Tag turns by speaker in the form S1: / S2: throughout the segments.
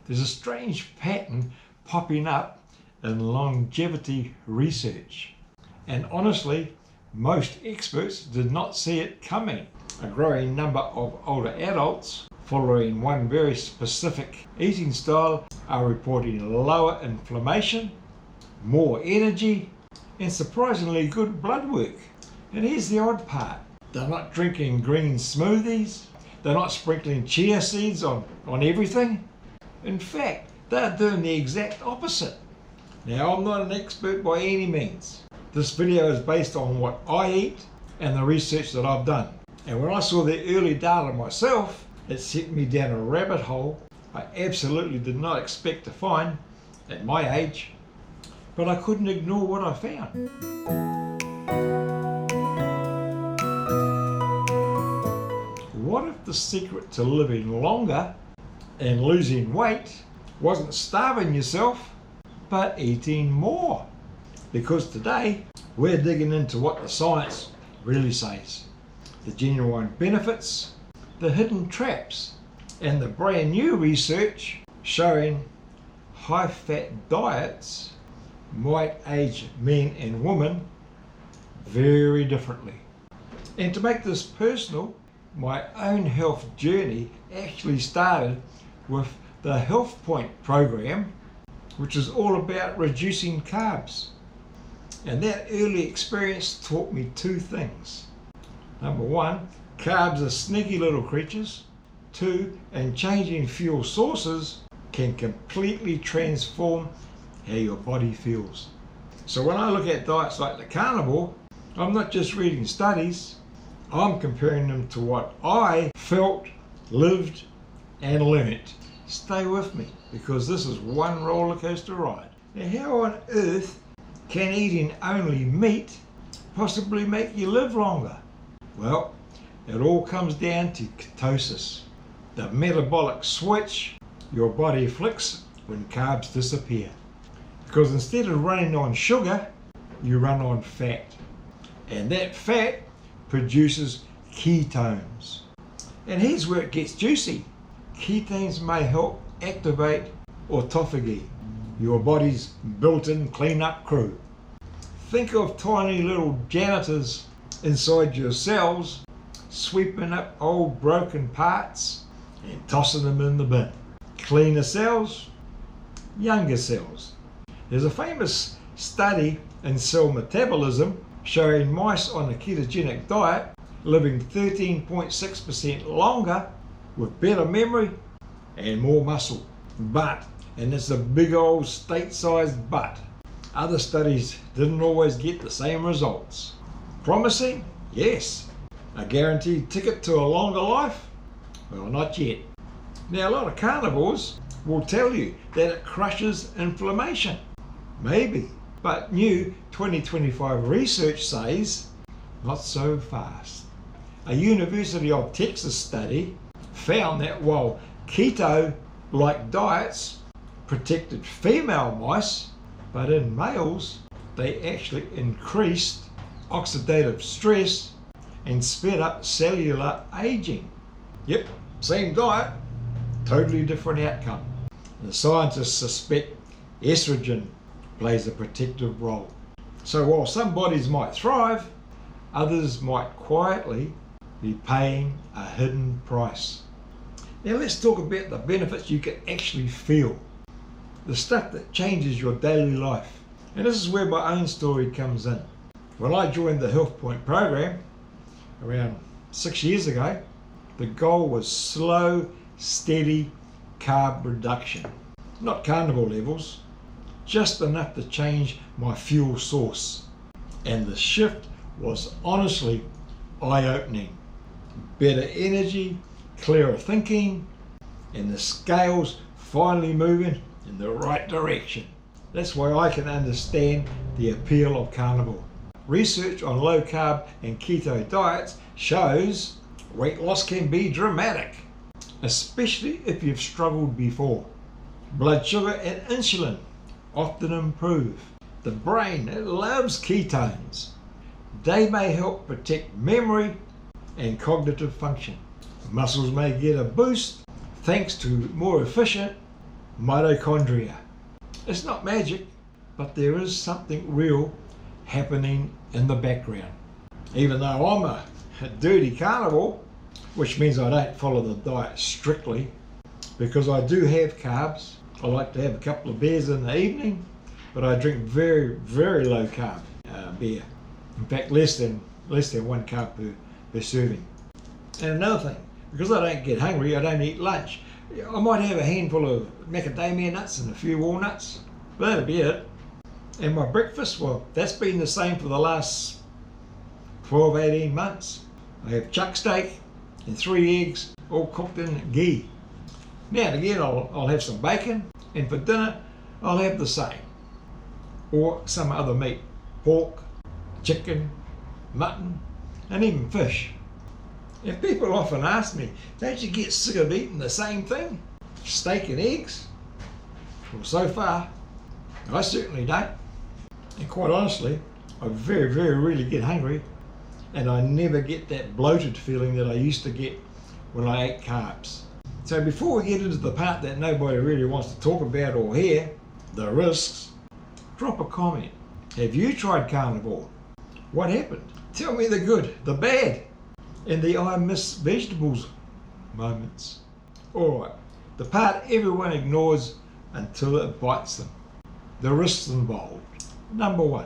S1: There's a strange pattern popping up in longevity research. And honestly, most experts did not see it coming. A growing number of older adults following one very specific eating style are reporting lower inflammation, more energy, and surprisingly good blood work. And here's the odd part. They're not drinking green smoothies. They're not sprinkling chia seeds on everything. In fact, they're doing the exact opposite. Now, I'm not an expert by any means. This video is based on what I eat and the research that I've done. And when I saw the early data myself, it sent me down a rabbit hole I absolutely did not expect to find at my age, but I couldn't ignore what I found. What if the secret to living longer and losing weight wasn't starving yourself, but eating more? Because today we're digging into what the science really says. The genuine benefits, the hidden traps, and the brand new research showing high-fat diets might age men and women very differently. And to make this personal, my own health journey actually started with the Health Point program, which is all about reducing carbs. And that early experience taught me two things. Number one, carbs are sneaky little creatures. Two, and changing fuel sources can completely transform how your body feels. So when I look at diets like the carnivore, I'm not just reading studies, I'm comparing them to what I felt, lived, and learnt. Stay with me, because this is one roller coaster ride. Now, how on earth can eating only meat possibly make you live longer? Well, it all comes down to ketosis, the metabolic switch your body flicks when carbs disappear. Because instead of running on sugar, you run on fat. And that fat produces ketones. And here's where it gets juicy. Ketones may help activate autophagy, your body's built-in clean-up crew. Think of tiny little janitors inside your cells, sweeping up old broken parts and tossing them in the bin. Cleaner cells, younger cells. There's a famous study in cell metabolism showing mice on a ketogenic diet living 13.6% longer with better memory and more muscle. But, and it's a big old state-sized but, other studies didn't always get the same results. Promising? Yes. A guaranteed ticket to a longer life? Well, not yet. Now, a lot of carnivores will tell you that it crushes inflammation. Maybe. But new 2025 research says not so fast. A University of Texas study found that while keto-like diets protected female mice, but in males, they actually increased oxidative stress and sped up cellular aging. Yep, same diet, totally different outcome. The scientists suspect estrogen plays a protective role. So while some bodies might thrive, others might quietly be paying a hidden price. Now let's talk about the benefits you can actually feel. The stuff that changes your daily life. And this is where my own story comes in. When I joined the Health Point program around 6 years ago, the goal was slow, steady carb reduction. Not carnivore levels, just enough to change my fuel source. And the shift was honestly eye-opening. Better energy, clearer thinking, and the scales finally moving in the right direction. That's why I can understand the appeal of carnivore. Research on low carb and keto diets shows weight loss can be dramatic, especially if you've struggled before. Blood sugar and insulin often improve. The brain, it loves ketones. They may help protect memory and cognitive function. Muscles may get a boost thanks to more efficient mitochondria. It's not magic, but there is something real happening in the background. Even though I'm a dirty carnivore, which means I don't follow the diet strictly, because I do have carbs. I like to have a couple of beers in the evening, but I drink very, very low carb beer. In fact, less than 1 carb per serving. And another thing, because I don't get hungry, I don't eat lunch. I might have a handful of macadamia nuts and a few walnuts, but that'll be it. And my breakfast, well, that's been the same for the last 12, 18 months. I have chuck steak and 3 eggs, all cooked in ghee. Now and again I'll have some bacon, and for dinner I'll have the same, or some other meat, pork, chicken, mutton, and even fish. And people often ask me, don't you get sick of eating the same thing? Steak and eggs? Well, so far, I certainly don't. And quite honestly, I very, very rarely get hungry, and I never get that bloated feeling that I used to get when I ate carbs. So before we get into the part that nobody really wants to talk about or hear, the risks, drop a comment. Have you tried carnivore? What happened? Tell me the good, the bad, and the I miss vegetables moments. Alright, the part everyone ignores until it bites them. The risks involved. Number 1,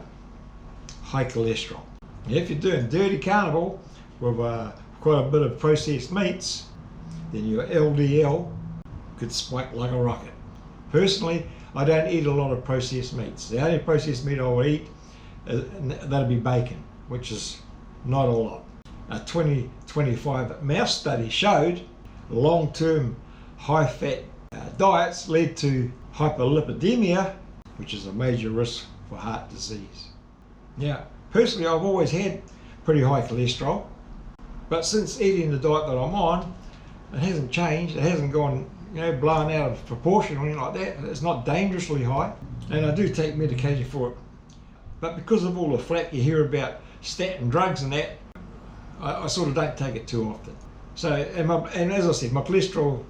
S1: high cholesterol. Now, if you're doing dirty carnivore with quite a bit of processed meats, then your LDL could spike like a rocket. Personally, I don't eat a lot of processed meats. The only processed meat I will eat, that'll be bacon, which is not a lot. A 2025 mouse study showed long-term high-fat diets led to hyperlipidemia, which is a major risk for heart disease. Now, personally, I've always had pretty high cholesterol, but since eating the diet that I'm on, it hasn't changed. It hasn't gone, blown out of proportion or anything like that. It's not dangerously high, and I do take medication for it. But because of all the flap you hear about statin drugs and that, I sort of don't take it too often. So, and as I said, my cholesterol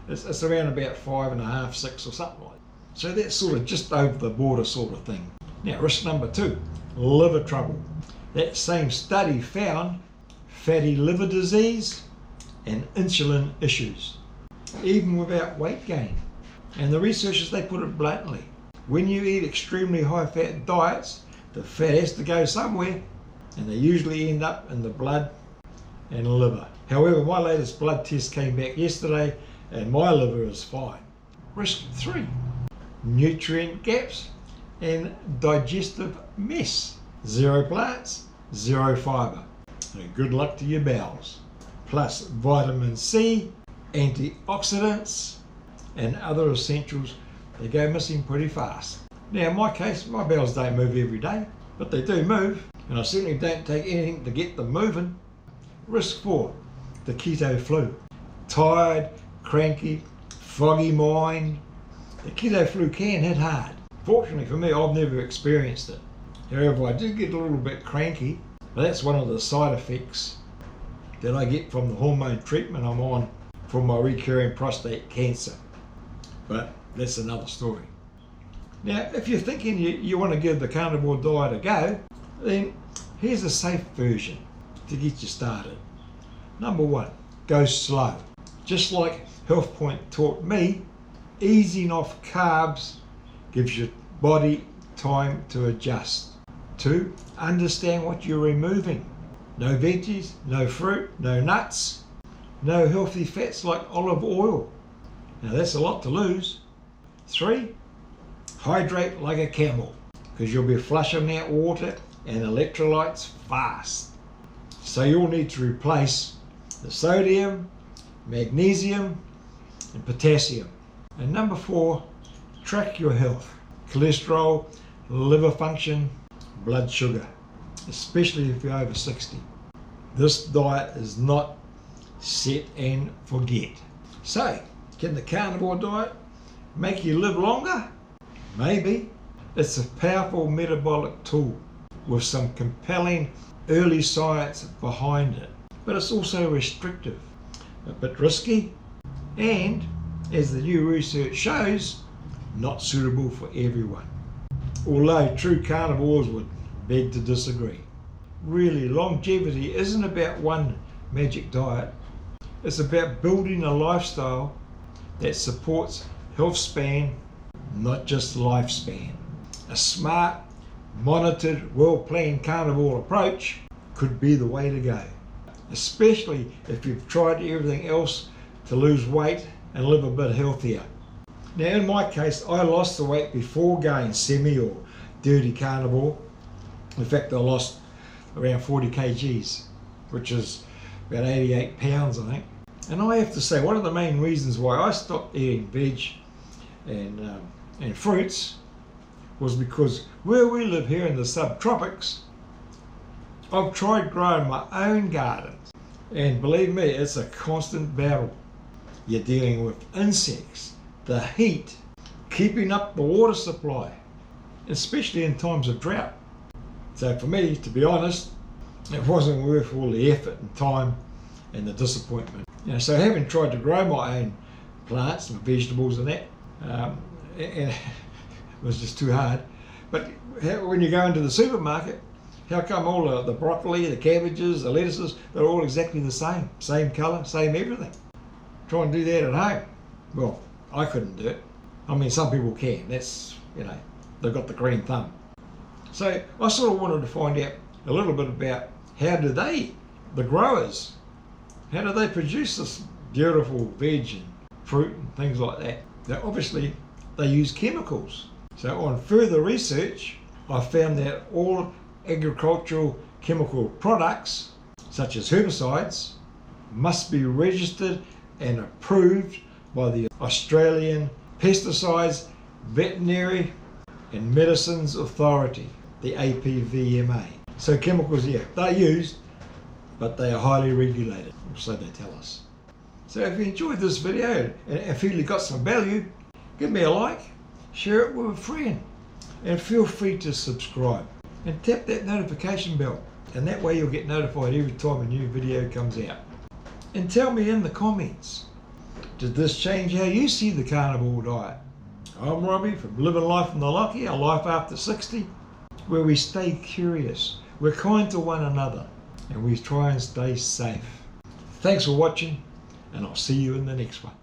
S1: it's around about 5.5, 6 or something like that. So that's sort of just over the border sort of thing. Now, risk number 2, liver trouble. That same study found fatty liver disease and insulin issues, even without weight gain. And the researchers, they put it bluntly. When you eat extremely high fat diets, the fat has to go somewhere, and they usually end up in the blood and liver. However, my latest blood test came back yesterday and my liver is fine. Risk 3, nutrient gaps and digestive mess. 0 plants, 0 fibre. And good luck to your bowels. Plus vitamin C, antioxidants and other essentials, they go missing pretty fast. Now in my case, my bowels don't move every day, but they do move, and I certainly don't take anything to get them moving. Risk 4, the keto flu. Tired, cranky, foggy mind. The keto flu can hit hard. Fortunately for me, I've never experienced it. However, I do get a little bit cranky, but that's one of the side effects that I get from the hormone treatment I'm on for my recurring prostate cancer. But that's another story. Now, if you're thinking you want to give the carnivore diet a go, then here's a safe version to get you started. Number 1, go slow. Just like Health Point taught me, easing off carbs gives your body time to adjust. 2, understand what you're removing. No veggies, no fruit, no nuts, no healthy fats like olive oil. Now that's a lot to lose. 3, hydrate like a camel, because you'll be flushing that water and electrolytes fast. So you'll need to replace the sodium, magnesium and potassium. And number 4, track your health. Cholesterol, liver function, blood sugar, especially if you're over 60. This diet is not set and forget. So, can the carnivore diet make you live longer? Maybe. It's a powerful metabolic tool with some compelling early science behind it. But it's also restrictive, a bit risky, and as the new research shows, not suitable for everyone. Although true carnivores would beg to disagree. Really, longevity isn't about one magic diet. It's about building a lifestyle that supports health span, not just lifespan. A smart, monitored, well-planned carnivore approach could be the way to go, especially if you've tried everything else to lose weight and live a bit healthier. Now in my case, I lost the weight before going semi or dirty carnivore. In fact, I lost around 40 kgs, which is about 88 pounds, I think. And I have to say, one of the main reasons why I stopped eating veg and fruits was because where we live here in the subtropics, I've tried growing my own gardens, and believe me, it's a constant battle. You're dealing with insects, the heat, keeping up the water supply, especially in times of drought. So for me, to be honest, it wasn't worth all the effort and time and the disappointment. So having tried to grow my own plants and vegetables and that, it was just too hard. But when you go into the supermarket, how come all the broccoli, the cabbages, the lettuces, they're all exactly the same colour, same everything? Try and do that at home. Well, I couldn't do it. I mean, some people can. That's, they've got the green thumb. So I sort of wanted to find out a little bit about how do they, the growers, how do they produce this beautiful veg and fruit and things like that? Now obviously they use chemicals. So on further research, I found that all agricultural chemical products, such as herbicides, must be registered and approved by the Australian Pesticides, Veterinary and Medicines Authority, the APVMA. So chemicals, they're used, but they are highly regulated, so they tell us. So if you enjoyed this video and feel you got some value, give me a like, share it with a friend, and feel free to subscribe. And tap that notification bell, and that way you'll get notified every time a new video comes out. And tell me in the comments, did this change how you see the carnivore diet? I'm Robbie from Living Life in the Lachie, a life after 60, where we stay curious, we're kind to one another, and we try and stay safe. Thanks for watching, and I'll see you in the next one.